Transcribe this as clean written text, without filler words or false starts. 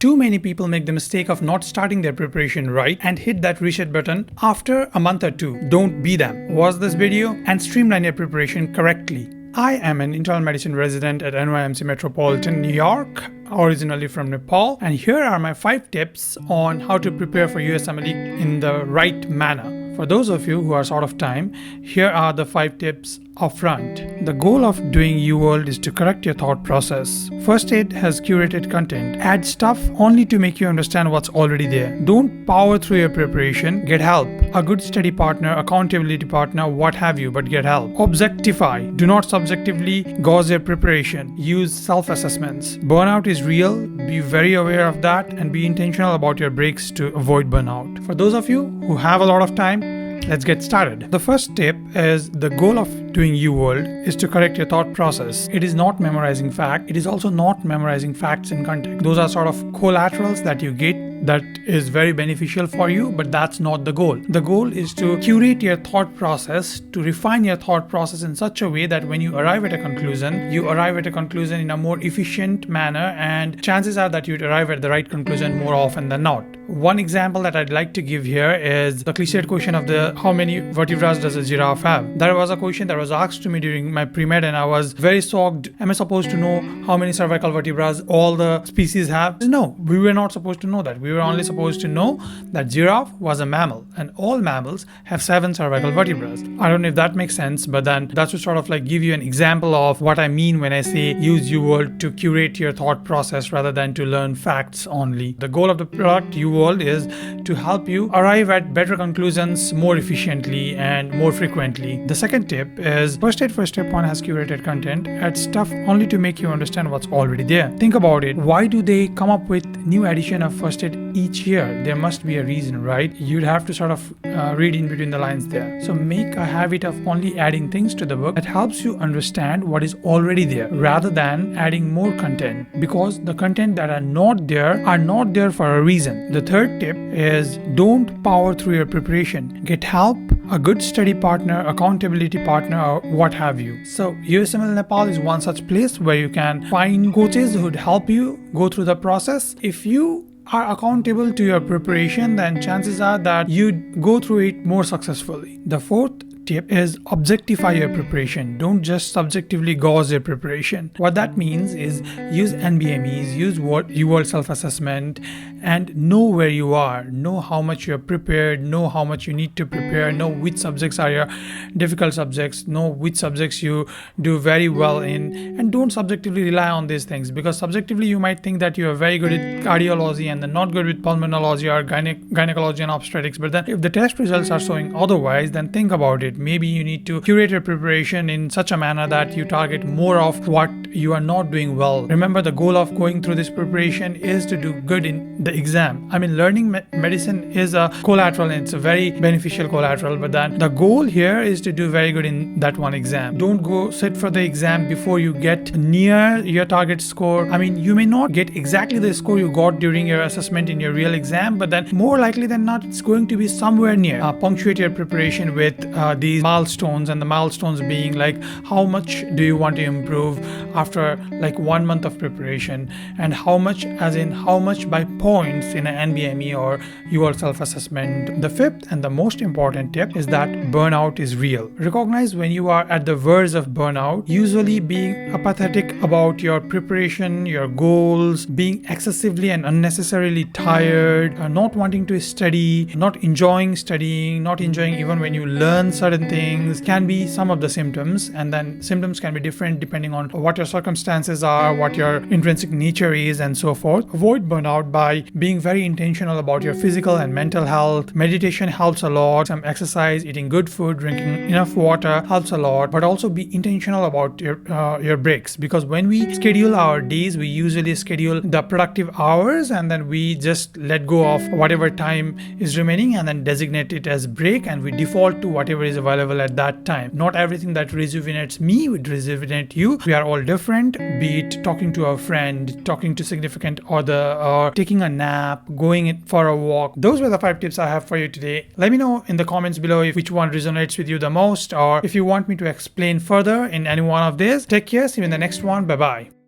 Too many people make the mistake of not starting their preparation right and hit that reset button after a month or two. Don't be them. Watch this video and streamline your preparation correctly. I am an internal medicine resident at NYMC Metropolitan, New York, originally from Nepal, and here are my 5 tips on how to prepare for USMLE in the right manner. For those of you who are short of time, here are the 5 tips upfront. The goal of doing UWorld is to correct your thought process. First aid has curated content. Add stuff only to make you understand what's already there. Don't power through your preparation. Get help. A good study partner, accountability partner, what have you, but get help. Objectify. Do not subjectively gauge your preparation. Use self-assessments. Burnout is real. Be very aware of that and be intentional about your breaks to avoid burnout. For those of you who have a lot of time, let's get started. The first tip is the goal of doing UWorld is to correct your thought process. It is not memorizing fact. It is also not memorizing facts in context. Those are sort of collaterals that you get that is very beneficial for you, but that's not the goal. The goal is to curate your thought process, to refine your thought process in such a way that when you arrive at a conclusion, you arrive at a conclusion in a more efficient manner, and chances are that you'd arrive at the right conclusion more often than not. One example that I'd like to give here is the cliched question of how many vertebrae does a giraffe have? That was a question that was asked to me during my pre-med, and I was very shocked. Am I supposed to know how many cervical vertebrae all the species have? No, we were not supposed to know that. We were only supposed to know that giraffe was a mammal, and all mammals have 7 cervical vertebrae. I don't know if that makes sense, but then that's to sort of like give you an example of what I mean when I say use UWorld to curate your thought process rather than to learn facts only. The goal of the product UWorld is to help you arrive at better conclusions more efficiently and more frequently. The second tip is first aid for step 1 has curated content. Add stuff only to make you understand what's already there. Think about it. Why do they come up with new edition of first aid each year? There must be a reason, right? You'd have to sort of read in between the lines there. So make a habit of only adding things to the book that helps you understand what is already there rather than adding more content, because the content that are not there for a reason. The third tip is don't power through your preparation. Get help, a good study partner, accountability partner, or what have you. So USMLE Nepal is one such place where you can find coaches who'd help you go through the process. If you are accountable to your preparation, then chances are that you'd go through it more successfully. The fourth tip is objectify your preparation. Don't just subjectively gauge your preparation. What that means is use NBMEs, use UWorld self-assessment, and know where you are. Know how much you're prepared, know how much you need to prepare, know which subjects are your difficult subjects, know which subjects you do very well in, and don't subjectively rely on these things, because subjectively you might think that you are very good at cardiology and then not good with pulmonology or gynecology and obstetrics, but then if the test results are showing otherwise, then think about it. Maybe you need to curate your preparation in such a manner that you target more of what you are not doing well. Remember, the goal of going through this preparation is to do good in the exam. I mean, learning medicine is a collateral and it's a very beneficial collateral, but then the goal here is to do very good in that one exam. Don't go sit for the exam before you get near your target score. I mean, you may not get exactly the score you got during your assessment in your real exam, but then more likely than not, it's going to be somewhere near. Punctuate your preparation with these milestones, and the milestones being like how much do you want to improve after like 1 month of preparation, and how much as in how much by points in an NBME or UWorld self-assessment. The fifth and the most important tip is that burnout is real. Recognize when you are at the verge of burnout, usually being apathetic about your preparation, your goals, being excessively and unnecessarily tired, not wanting to study, not enjoying studying, not enjoying even when you learn certain things can be some of the symptoms, and then symptoms can be different depending on what your circumstances are, what your intrinsic nature is, and so forth. Avoid burnout by being very intentional about your physical and mental health. Meditation helps a lot. Some exercise, eating good food, drinking enough water helps a lot, but also be intentional about your breaks, because when we schedule our days, we usually schedule the productive hours and then we just let go of whatever time is remaining and then designate it as break, and we default to whatever is available at that time. Not everything that rejuvenates me would rejuvenate you. We are all different, be it talking to a friend, talking to significant other, or taking a nap, going for a walk. Those were the 5 tips I have for you today. Let me know in the comments below if which one resonates with you the most, or if you want me to explain further in any one of these. Take care, see you in the next one. Bye bye.